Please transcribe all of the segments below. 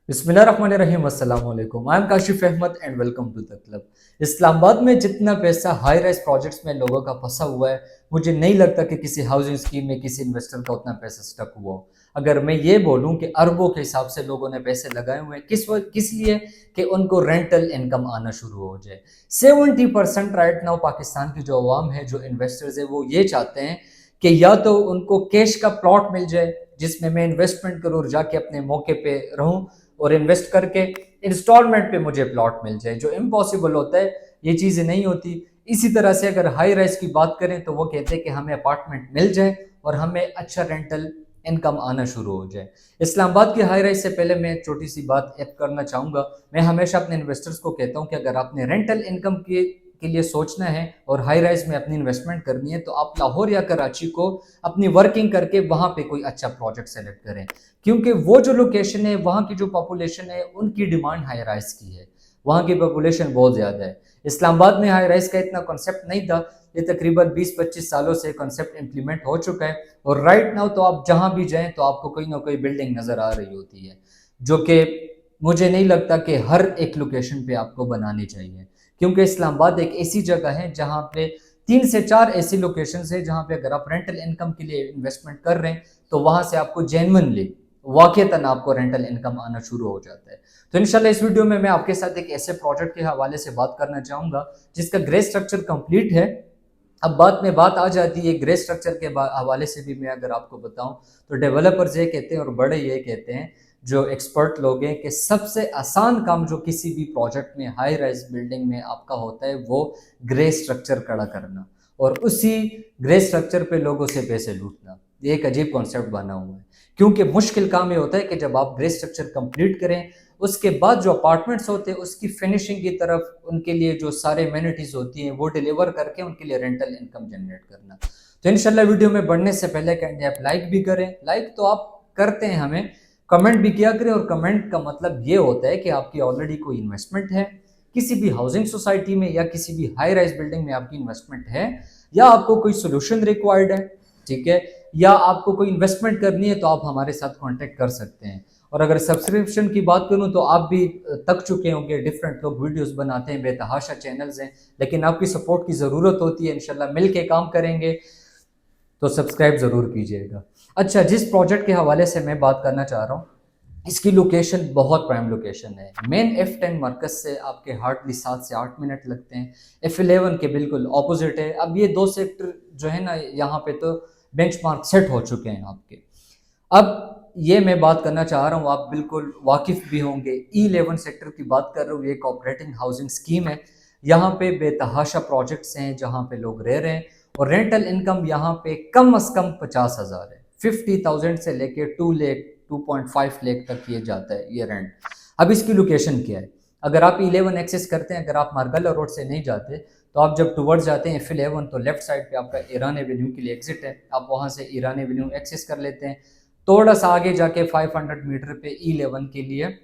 बिस्मिल्लाहिर्रहमानिर्रहीम अस्सलाम वालेकुम। I am Kashif Ahmed and welcome to the club. Islamabad में जितना पैसा हाई राइज प्रोजेक्ट्स में लोगों का फंसा हुआ है, मुझे नहीं लगता कि किसी हाउसिंग स्कीम में किसी इन्वेस्टर का उतना पैसा स्टक हुआ हो। अगर मैं ये बोलूं कि अरबों के हिसाब से लोगों ने पैसे लगाए हुए हैं, किस लिए कि उनको रेंटल इनकम आना शुरू हो जाए। 70% राइट नाउ पाकिस्तान की जो अवाम है, जो इन्वेस्टर्स है, वो ये चाहते हैं कि या तो उनको कैश का प्लॉट मिल जाए जिसमें मैं इन्वेस्टमेंट करूँ और जाके अपने मौके पे रहूं, और इन्वेस्ट करके इंस्टॉलमेंट पे मुझे प्लॉट मिल जाए, जो इम्पॉसिबल होता है। ये चीज़ें नहीं होती। इसी तरह से अगर हाई राइज की बात करें तो वो कहते हैं कि हमें अपार्टमेंट मिल जाए और हमें अच्छा रेंटल इनकम आना शुरू हो जाए। इस्लामाबाद की हाई राइज से पहले मैं एक छोटी सी बात ऐड करना चाहूँगा। मैं हमेशा अपने इन्वेस्टर्स को कहता हूँ कि अगर आपने रेंटल इनकम के लिए सोचना है और हाई राइज में अपनी इन्वेस्टमेंट करनी है, तो आप लाहौर या कराची को अपनी वर्किंग करके वहाँ पे कोई अच्छा प्रोजेक्ट सेलेक्ट करें, क्योंकि वो जो लोकेशन है, वहाँ की जो पॉपुलेशन है, उनकी डिमांड हाई राइज की है। वहाँ की पॉपुलेशन बहुत ज़्यादा है। इस्लामाबाद में हाई राइज का इतना कॉन्सेप्ट नहीं था। ये तकरीबन 20-25 सालों से कॉन्सेप्ट इम्प्लीमेंट हो चुका है, और राइट नाउ तो आप जहाँ भी जाएं तो आपको कोई ना कोई बिल्डिंग नज़र आ रही होती है, जो कि मुझे नहीं लगता कि हर एक लोकेशन पे आपको बनानी चाहिए, क्योंकि इस्लामाबाद एक ऐसी जगह है जहाँ पे 3 से 4 ऐसी लोकेशन है जहाँ पे अगर आप रेंटल इनकम के लिए इन्वेस्टमेंट कर रहे हैं, तो वहाँ से आपको जेन्युइनली वाकईतन आपको रेंटल इनकम आना शुरू हो जाता है। तो इंशाल्लाह इस वीडियो में मैं आपके साथ एक ऐसे प्रोजेक्ट के हवाले से बात करना चाहूँगा जिसका ग्रे स्ट्रक्चर कंप्लीट है। अब बात में बात आ जाती है ग्रे स्ट्रक्चर के हवाले से भी मैं अगर आपको बताऊं, तो डेवलपर्स ये कहते हैं और बड़े ये कहते हैं, जो एक्सपर्ट लोग हैं, कि सबसे आसान काम जो किसी भी प्रोजेक्ट में हाई राइज बिल्डिंग में आपका होता है वो ग्रे स्ट्रक्चर खड़ा करना, और उसी ग्रे स्ट्रक्चर पे लोगों से पैसे लूटना। ये एक अजीब कॉन्सेप्ट बना हुआ है, क्योंकि मुश्किल काम ये होता है कि जब आप ग्रे स्ट्रक्चर कंप्लीट करें, उसके बाद जो अपार्टमेंट्स होते हैं उसकी फिनिशिंग की तरफ उनके लिए जो सारे एमेनिटीज होती हैं वो डिलीवर करके उनके लिए रेंटल इनकम जनरेट करना। तो इंशाल्लाह वीडियो में बढ़ने से पहले कहेंगे आप लाइक भी करें। लाइक तो आप करते हैं, हमें कमेंट भी किया करें, और कमेंट का मतलब ये होता है कि आपकी ऑलरेडी कोई इन्वेस्टमेंट है किसी भी हाउसिंग सोसाइटी में, या किसी भी हाई राइज बिल्डिंग में आपकी इन्वेस्टमेंट है, या आपको कोई सोल्यूशन रिक्वायर्ड है, ठीक है, या आपको कोई इन्वेस्टमेंट करनी है, तो आप हमारे साथ कांटेक्ट कर सकते हैं। और अगर सब्सक्रिप्शन की बात करूं तो आप भी तक चुके होंगे, डिफरेंट लोग वीडियोस बनाते हैं, बेतहाशा चैनल्स हैं, लेकिन आपकी सपोर्ट की ज़रूरत होती है। इंशाल्लाह मिल के काम करेंगे, तो सब्सक्राइब ज़रूर कीजिएगा। अच्छा, जिस प्रोजेक्ट के हवाले से मैं बात करना चाह रहा हूँ, इसकी लोकेशन बहुत प्राइम लोकेशन है। मेन F10 मरकज से आपके हार्डली 7 से 8 मिनट लगते हैं। F11 के बिल्कुल ऑपोजिट है। अब ये दो सेक्टर जो है ना, यहाँ पे तो बेंचमार्क सेट हो चुके हैं आपके। अब ये मैं बात करना चाह रहा हूँ, आप बिल्कुल वाकिफ भी होंगे, E11 सेक्टर की बात कर रहा हूँ। ये कोऑपरेटिव हाउसिंग स्कीम है। यहाँ पे बेतहाशा प्रोजेक्ट्स हैं जहाँ पे लोग रह रहे हैं, और रेंटल इनकम यहाँ पे कम अज कम 50,000 है। 50,000 से लेके 2 लाख 2.5 लाख तक ये जाता है ये रेंट। अब इसकी लोकेशन क्या है? अगर आप E11 एक्सेस करते हैं, अगर आप मारगला रोड से नहीं जाते, तो आप जब टूवर्ड्स जाते हैं F11, तो लेफ्ट साइड पे आपका ईरान एवेन्यू के लिए एग्जिट है। आप वहाँ से ईरान एवेन्यू एक्सेस कर लेते हैं। थोड़ा सा आगे जाके 500 मीटर पे E11 के लिए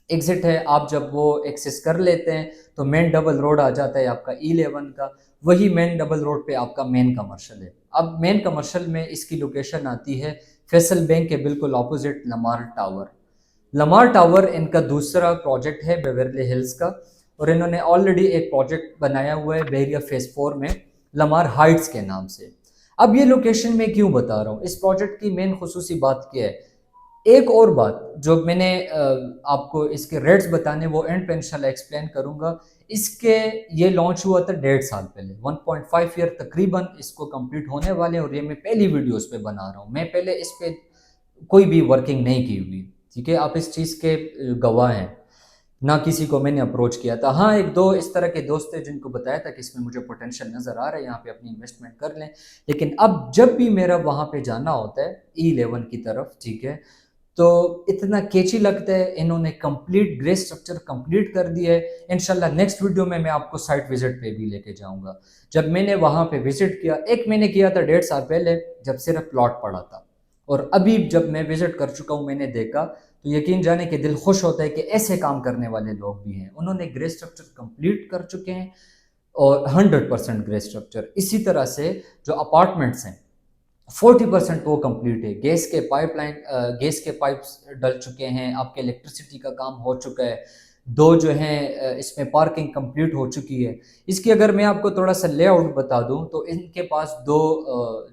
एग्जिट है। आप जब वो एक्सेस कर लेते हैं तो मेन डबल रोड आ जाता है आपका E11 का। वही मेन डबल रोड पे आपका मेन कमर्शियल है। अब मेन कमर्शियल में इसकी लोकेशन आती है फैसल बैंक के बिल्कुल opposite Lamar tower. Lamar tower इनका दूसरा प्रोजेक्ट है बेवरली हिल्स का, और इन्होंने ऑलरेडी एक प्रोजेक्ट बनाया हुआ है बेरिया फेज 4 में, लमार हाइट्स के नाम से। अब ये लोकेशन में क्यों बता रहा हूँ, इस प्रोजेक्ट की मेन खुसूसी बात क्या है। एक और बात जो मैंने आपको इसके रेट्स बताने वो एंड पे इंशाल्लाह एक्सप्लेन करूंगा। इसके ये लॉन्च हुआ था 1.5 साल पहले, 1.5 ईयर तकरीबन इसको कंप्लीट होने वाले हैं, और ये मैं पहली वीडियोस पे बना रहा हूँ। मैं पहले इस पे कोई भी वर्किंग नहीं की हुई, ठीक है, आप इस चीज़ के गवाह हैं। ना किसी को मैंने अप्रोच किया था। हाँ, एक दो इस तरह के दोस्त थे जिनको बताया था कि इसमें मुझे पोटेंशियल नज़र आ रहा है, यहाँ पे अपनी इन्वेस्टमेंट कर लें। लेकिन अब जब भी मेरा वहाँ पे जाना होता है E11 की तरफ, ठीक है, तो इतना केची लगता है। इन्होंने कंप्लीट ग्रे स्ट्रक्चर कंप्लीट कर दिया है। इंशाल्लाह नेक्स्ट वीडियो में मैं आपको साइट विजिट पे भी लेके जाऊंगा। जब मैंने वहाँ पे विजिट किया, एक मैंने किया था 1.5 साल पहले, जब सिर्फ प्लॉट पड़ा था, और अभी जब मैं विजिट कर चुका हूँ, मैंने देखा, तो यकीन जाने कि दिल खुश होता है कि ऐसे काम करने वाले लोग भी हैं। उन्होंने ग्रे स्ट्रक्चर कंप्लीट कर चुके हैं, और 100% ग्रे स्ट्रक्चर। इसी तरह से जो अपार्टमेंट्स हैं, 40% वो कंप्लीट है। गैस के पाइप्स डल चुके हैं, आपके इलेक्ट्रिसिटी का काम हो चुका है, दो जो हैं इसमें पार्किंग कंप्लीट हो चुकी है। इसकी अगर मैं आपको थोड़ा सा लेआउट बता दूं तो इनके पास दो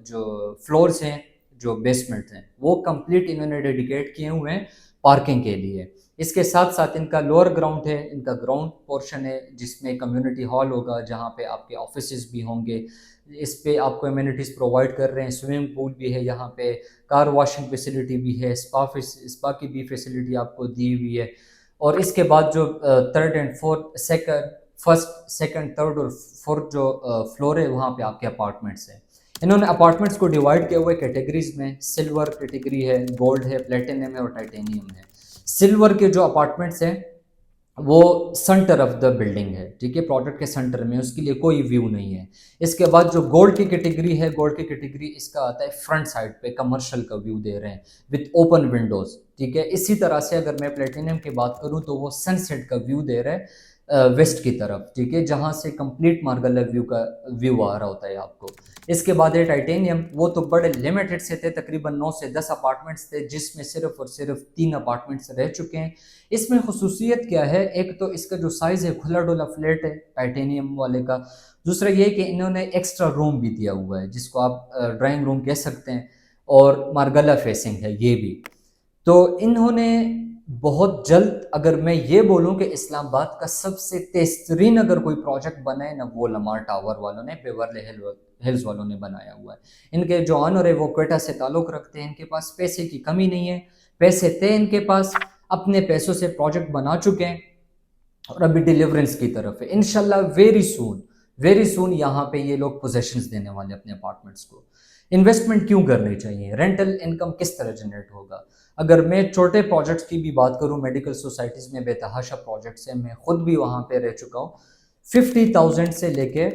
जो फ्लोर्स हैं, जो बेसमेंट हैं, वो कंप्लीट इन्होंने डेडिकेट किए हुए हैं पार्किंग के लिए। इसके साथ साथ इनका लोअर ग्राउंड है, इनका ग्राउंड पोर्शन है जिसमें कम्युनिटी हॉल होगा, जहाँ पे आपके ऑफिसेज भी होंगे। इस पे आपको एमिनिटीज़ प्रोवाइड कर रहे हैं, स्विमिंग पूल भी है यहाँ पे, कार वॉशिंग फैसिलिटी भी है, स्पा की भी फैसिलिटी आपको दी हुई है। और इसके बाद जो third and fourth second first second third और फोर्थ जो फ्लोर है, वहाँ पे आपके अपार्टमेंट्स हैं। इन्होंने अपार्टमेंट्स को डिवाइड किया हुआ है कैटेगरीज में। सिल्वर कैटेगरी है, गोल्ड है, प्लेटिनम है और टाइटेनियम है। सिल्वर के जो अपार्टमेंट्स हैं वो सेंटर ऑफ द बिल्डिंग है, ठीक है, प्रोजेक्ट के सेंटर में, उसके लिए कोई व्यू नहीं है। इसके बाद जो गोल्ड की कैटेगरी है, गोल्ड की कैटेगरी इसका आता है फ्रंट साइड पे कमर्शियल का व्यू दे रहे हैं विद ओपन विंडोज, ठीक है। इसी तरह से अगर मैं प्लेटिनम की बात करूं तो वो सनसेट का व्यू दे रहे हैं वेस्ट की तरफ, ठीक है, जहां से कंप्लीट मार्गला व्यू का व्यू आ रहा होता है आपको। इसके बाद है टाइटेनियम, वो तो बड़े लिमिटेड से थे, तकरीबन 9 से 10 अपार्टमेंट्स थे, जिसमें सिर्फ और सिर्फ 3 अपार्टमेंट्स रह चुके हैं। इसमें खसूसियत क्या है, एक तो इसका जो साइज़ है खुला डुला फ्लैट है टाइटेनियम वाले का। दूसरा ये कि इन्होंने एक्स्ट्रा रूम भी दिया हुआ है जिसको आप ड्राइंग रूम कह सकते हैं, और मार्गला फेसिंग है ये भी। तो इन्होंने बहुत जल्द, अगर मैं ये बोलूं कि इस्लामाबाद का सबसे तेज तरीन अगर कोई प्रोजेक्ट बना है ना, वो लमार टावर वालों ने, बेवर्ली हिल्स वालों ने बनाया हुआ है। इनके जो ऑनर है वो क्वेटा से ताल्लुक़ रखते हैं, इनके पास पैसे की कमी नहीं है, पैसे थे इनके पास, अपने पैसों से प्रोजेक्ट बना चुके हैं और अभी डिलीवरेंस की तरफ है। इंशाल्लाह वेरी सून यहाँ पे ये लोग पोजेशंस देने वाले अपने अपार्टमेंट्स को। इन्वेस्टमेंट क्यों करनी चाहिए, रेंटल इनकम किस तरह जनरेट होगा। अगर मैं छोटे प्रोजेक्ट्स की भी बात करूं, मेडिकल सोसाइटीज़ में बेतहाशा प्रोजेक्ट्स हैं, मैं खुद भी वहाँ पे रह चुका हूँ। 50,000 से लेके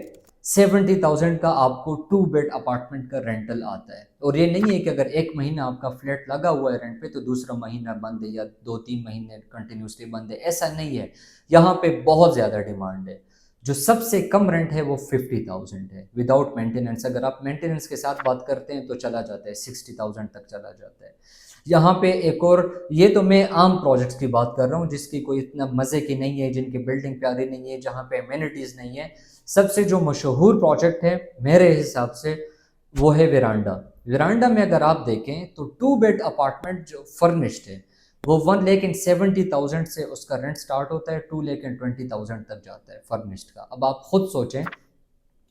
70,000 का आपको 2 बेड अपार्टमेंट का रेंटल आता है। और ये नहीं है कि अगर एक महीना आपका फ्लैट लगा हुआ है रेंट पे तो दूसरा महीना बंद है या 2-3 महीने कंटिन्यूसली बंद है, ऐसा नहीं है। यहाँ पे बहुत ज़्यादा डिमांड है। जो सबसे कम रेंट है वो 50,000 है विदाउट मेंटेनेंस। अगर आप मेंटेनेंस के साथ बात करते हैं तो चला जाता है 60,000 तक चला जाता है। यहाँ पे एक और, ये तो मैं आम प्रोजेक्ट्स की बात कर रहा हूँ जिसकी कोई इतना मज़े की नहीं है, जिनकी बिल्डिंग प्यारी नहीं है, जहाँ पे एमिनिटीज़ नहीं है। सबसे जो मशहूर प्रोजेक्ट है मेरे हिसाब से वो है वेरांडा। वेरांडा में अगर आप देखें तो 2 बेड अपार्टमेंट जो फर्निश्ड है वो 1,70,000 से उसका रेंट स्टार्ट होता है, 2,20,000 तक जाता है फर्निश्ड का। अब आप खुद सोचें।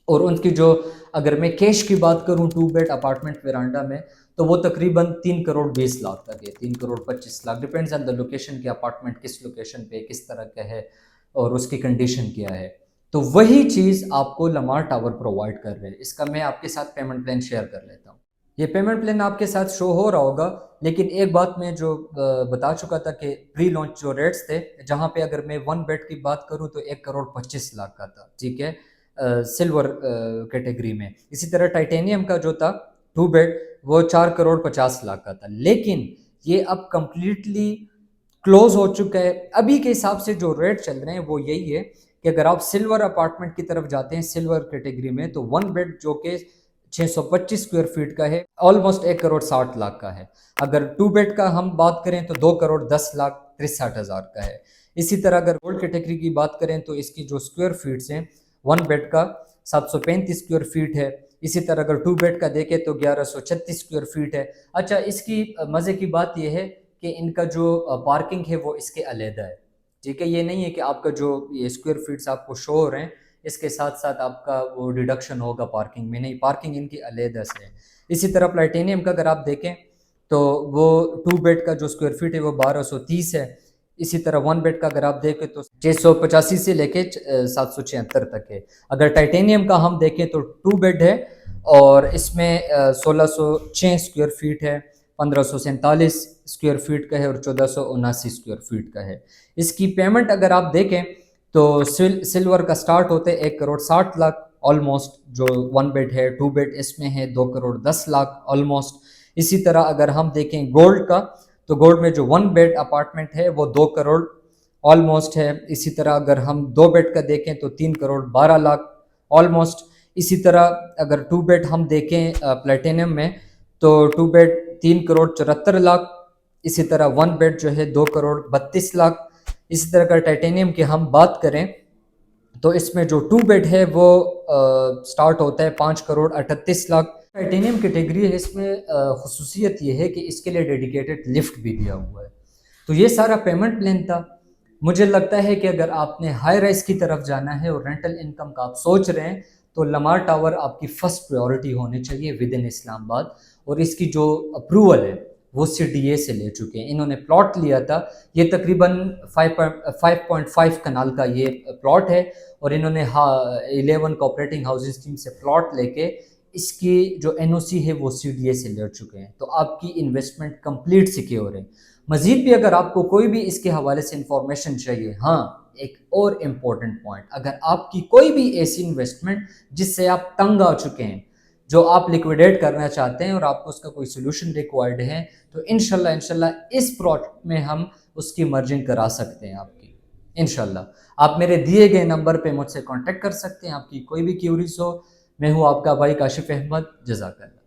और उनकी जो, अगर मैं कैश की बात करूं 2 बेड अपार्टमेंट वेरांडा में, तो वो तकरीबन 3 करोड़ 20 लाख तक है, 3 crore 25 lakh, depends on the location, के अपार्टमेंट किस लोकेशन पे किस तरह का है और उसकी कंडीशन क्या है। तो वही चीज़ आपको लमार टावर प्रोवाइड कर रहे हैं। इसका मैं आपके साथ पेमेंट प्लान शेयर कर लेता हूँ। ये पेमेंट प्लान आपके साथ शो हो रहा होगा, लेकिन एक बात मैं जो बता चुका था कि प्री लॉन्च जो रेट्स थे, जहाँ पे अगर मैं 1 बेड की बात करूँ तो 1 करोड़ 25 लाख का था, ठीक है, सिल्वर कैटेगरी में। इसी तरह टाइटेनियम का जो था 2 बेड वो 4 करोड़ 50 लाख का था। लेकिन ये अब कंप्लीटली क्लोज हो चुका है। अभी के हिसाब से जो रेट चल रहे हैं वो यही है कि अगर आप सिल्वर अपार्टमेंट की तरफ जाते हैं सिल्वर कैटेगरी में, तो 1 बेड जो कि 625 स्क्वायर फीट का है, ऑलमोस्ट 1 करोड़ 60 लाख का है। अगर 2 बेड का हम बात करें तो 2 करोड़ 10 लाख 63 हज़ार का है। इसी तरह अगर गोल्ड कैटेगरी की बात करें तो इसकी जो स्क्वायर फीट्स हैं 1 बेड का 735 स्क्वायर फीट है। इसी तरह अगर 2 बेड का देखें तो 1136 स्क्वायर फीट है। अच्छा, इसकी मज़े की बात यह है कि इनका जो पार्किंग है वो इसके अलहदा है, ठीक है। ये नहीं है कि आपका जो ये स्क्वायर फीट्स आपको शो हो रहे हैं इसके साथ साथ आपका वो डिडक्शन होगा पार्किंग में, नहीं, पार्किंग इनकी अलहदा से है। इसी तरह प्लेटिनियम का अगर आप देखें तो वो 2 बेड का जो स्क्वायर फीट है वो 1230 है। इसी तरह 1 बेड का अगर आप देखें तो 685 से लेके 776 तक है। अगर टाइटेनियम का हम देखें तो 2 बेड है और इसमें 1606 स्क्वायर फीट है, 1547 स्क्वायर फीट का है और 1479 स्क्वायर फीट का है। इसकी पेमेंट अगर आप देखें तो सिल्वर का स्टार्ट होते 1 करोड़ 60 लाख ऑलमोस्ट, जो 1 बेड है। 2 बेड इसमें है 2 करोड़ 10 लाख ऑलमोस्ट। इसी तरह अगर हम देखें गोल्ड का, तो गोल्ड में जो 1 बेड अपार्टमेंट है वो 2 करोड़ ऑलमोस्ट है। इसी तरह अगर हम 2 बेड का देखें तो 3 करोड़ 12 लाख ऑलमोस्ट। इसी तरह अगर 2 बेड हम देखें प्लेटिनम में तो 2 बेड 3 करोड़ 74 लाख, इसी तरह 1 बेड जो है 2 करोड़ 32 लाख। इसी तरह का टाइटेनियम की हम बात करें तो इसमें जो 2 बेड है वो स्टार्ट होता है 5 करोड़ 38 लाख। टाइटेनियम कैटेगरी है, इसमें खसूसियत ये है कि इसके लिए डेडिकेटेड लिफ्ट भी दिया हुआ है। तो ये सारा पेमेंट प्लान था। मुझे लगता है कि अगर आपने हाई राइज की तरफ जाना है और रेंटल इनकम का आप सोच रहे हैं तो लमार टावर आपकी फर्स्ट प्रायोरिटी होनी चाहिए विद इन इस्लामाबाद। और इसकी जो अप्रूवल है वो CDA से ले चुके हैं। इन्होंने प्लॉट लिया था, ये तकरीबन 5.5 कनाल का ये प्लॉट है और इन्होंने 11 कोऑपरेटिंग हाउसिंग स्कीम से प्लॉट लेके इसकी जो NOC है वो CDA से ले चुके हैं। तो आपकी इन्वेस्टमेंट कंप्लीट सिक्योर है। मजीद भी अगर आपको कोई भी इसके हवाले से इंफॉर्मेशन चाहिए, हाँ एक और इम्पोर्टेंट पॉइंट, अगर आपकी कोई भी ऐसी इन्वेस्टमेंट जिससे आप तंग आ चुके हैं, जो आप लिक्विडेट करना चाहते हैं और आपको उसका कोई सोल्यूशन रिक्वायर्ड है, तो इंशाल्लाह इस प्रोजेक्ट में हम उसकी मर्जिंग करा सकते हैं आपकी इंशाल्लाह। आप मेरे दिए गए नंबर पे मुझसे कांटेक्ट कर सकते हैं, आपकी कोई भी क्यूरीज हो। मैं हूँ आपका भाई काशिफ अहमद। जज़ाकल्लाह।